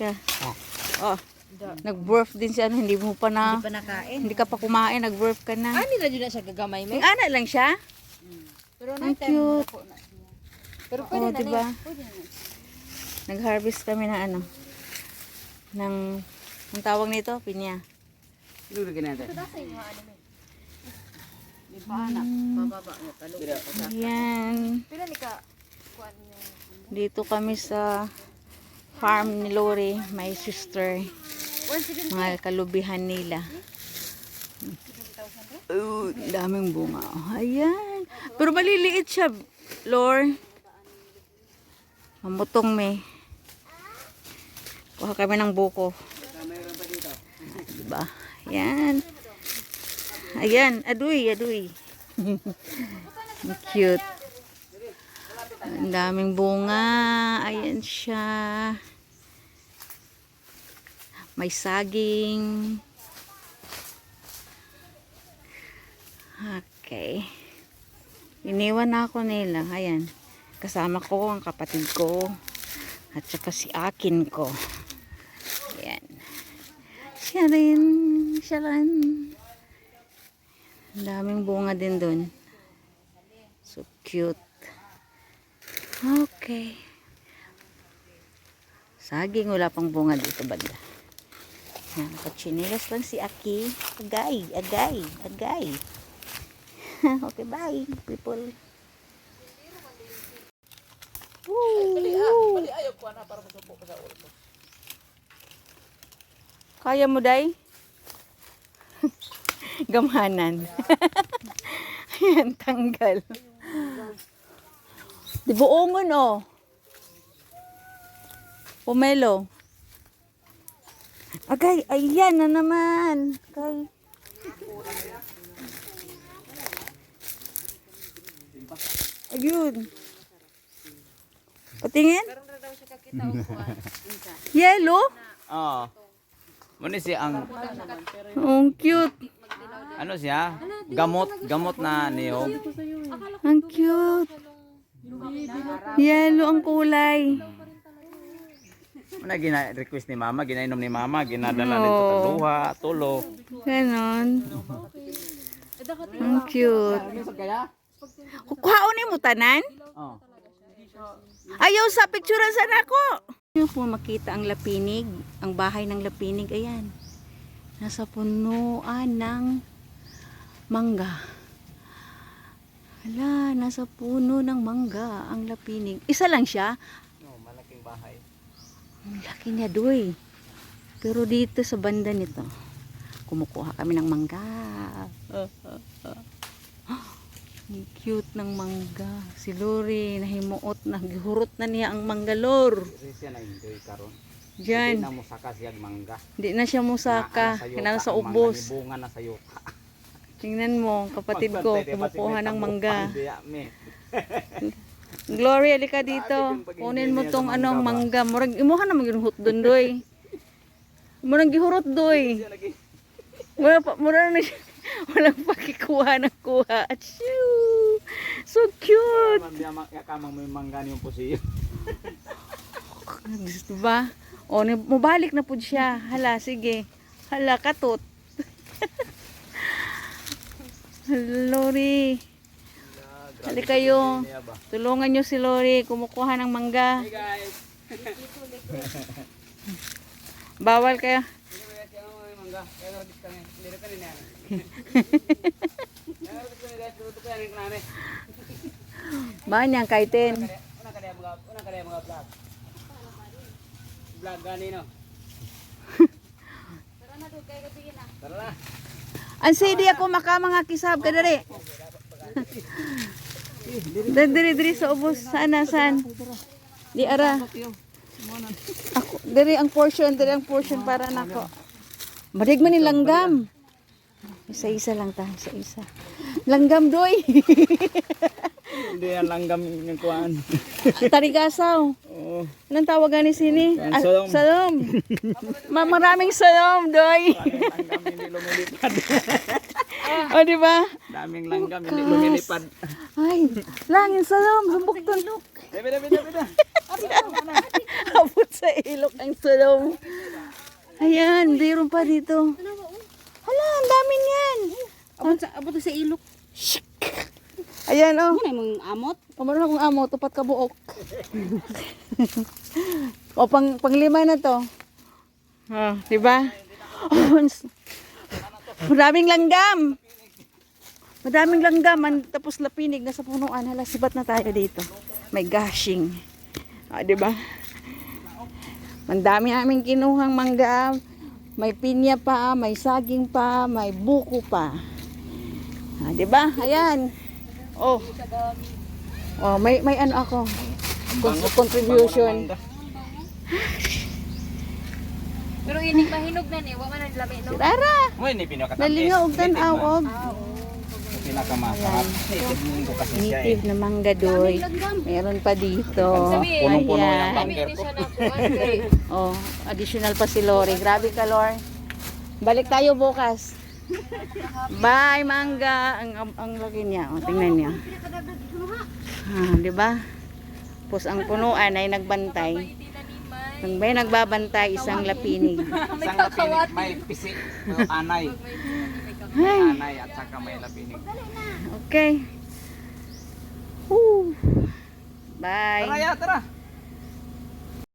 ka. Oh. Nag-birth din siya, hindi mo pa na, Hindi pa nakain. hindi ka pa kumain, nag-birth ka na. Nila dyan na siya gagamay Ang ana lang siya? Pero Ang cute. Pero Oh, diba? Pwede na. Nag-harvest kami ng ano, ng, ang tawag nito, pinya. Dulu natin. Di ba anak? Bababa niya talo. Ayan. Pila ni ka kuan niya. Dito kami sa farm ni Lori, my sister. Mga kalubihan nila. Oh, daming bunga. Oh, ayan. Pero maliliit siya, Lord. Mamutong may. Kuha kami ng buko. Diba? Ayan. Ayan. Aduy, aduy. Cute. Ang daming bunga. Ayan siya. May saging. Okay. Iniwan na ako nila. Ayan. Kasama ko ang kapatid ko. At saka si akin ko. Ayan. Siya rin. Siya rin. Ang daming bunga din dun. So cute. Okay. Saging. Wala pang bunga dito banda. Yan, katsinilas lang si Aki. Agay, agay, agay. Okay, bye, people. Kaya mo, Day? Gamanan. Ayan, tanggal. Di buongon, oh. Pomelo. Agay, ayan na naman. Agay. Ayun. Patingin? Yellow? Oo. Muna siya ang, Oh, cute. ano siya? Gamot na niyog. Ang cute. Yellow ang kulay. Muna gina-request ni mama, ginainom ni mama, ginadala nito sa luha, tulo. Ganon. Ang cute. Kuhaonin mo tanan? Oo. Ayaw sa picturean sana ako. Yung po makita ang lapinig, ang bahay ng lapinig, ayan. Nasa punuan ng mangga. Hala, nasa puno ng mangga ang lapinig. Isa lang siya. No, malaking bahay. Ang laki niya doy. Pero dito sa banda nito, kumukuha kami ng mangga. Ang cute ng mangga. Si Lori, nahimuot, naghurot na niya ang manggalor. Kasi siya na-enjoy karon. Diyan. Hindi na musaka siya mangga. Hindi na siya musaka. Kinala sa ubos. Bunga na sa yuka. Tingnan mo, kapatid ko, kumukuha ng mangga. Me. Glory, alika dito. Kunin mo tong anong mangga. Murag, imuha na mag-hurot doon, doy. Murag gihurot, doy. Murag na siya. Walang pakikuha ng kuha. Achoo! So cute! Yakamang may mangga niyong pusiyo. Diba? O, mubalik na po siya. Hala, sige. Hala, katot. Lori. Hali kayo. Tulungan nyo si Lori. Kumukuha ng mangga. Hey guys! Bawal kayo. Banyak kaitin. Vlog ganino. Tara. Ang CD ako mga kisab ka dali. Diri sa ubos. Saan? Di ara. Ako, diri ang portion para nako. Madig man ni langgam. Isa-isa lang ta, isa-isa. Langgam doy. Hindi yan langgam yung kuhaan. Tarigasaw. Oo. Anong tawagan ni sini? Salom. Salom. Maraming salom doy. Langgam hindi lumilipad. O di ba? Daming langgam hindi lumilipad. Ay, langin salom, sumbok tundok. Bida. Abot sa ilok ang sulong. Ayan, mayroon pa dito. Hala, ang dami niyan. Abot sa ilok. Ayan, oh. Ano mong amot? Pamaroon akong amo, tupat ka buok. O, panglima na to. Oh, diba? Oh, madaming langgam. Madaming langgam. Tapos lapinig, nasa punuan. Hala, sibat na tayo dito. May gashing. Ah, diba? Mandami namin kinuhang mangga. May pinya pa, may saging pa, may buko pa. Ah, diba? Ayan. Oh. Oh, may ano ako. Contribution. Pero ini mahinog na ni, wa man ang lami no. Tara. Mo ni pinakatamis. Nalingaw og tanaw og Pinakamasarap. Native munggo kasi siya eh. native na mangga doy. Meron pa dito. Punong-puno Ayan. yung bunker Ini ko. siya na kuan. Oh, additional pa si Lori. Grabe ka, Lor. Balik tayo bukas. Bye, mangga. Ang laki niya. Oh, tingnan niya. Ah, di ba? Tapos ang punuan ay nagbantay. Ang may nagbabantay, isang lapinig. Isang lapinig, may pisik, anay. May anay at saka may lapinig. Okay. Woo. Bye. Tara, tara.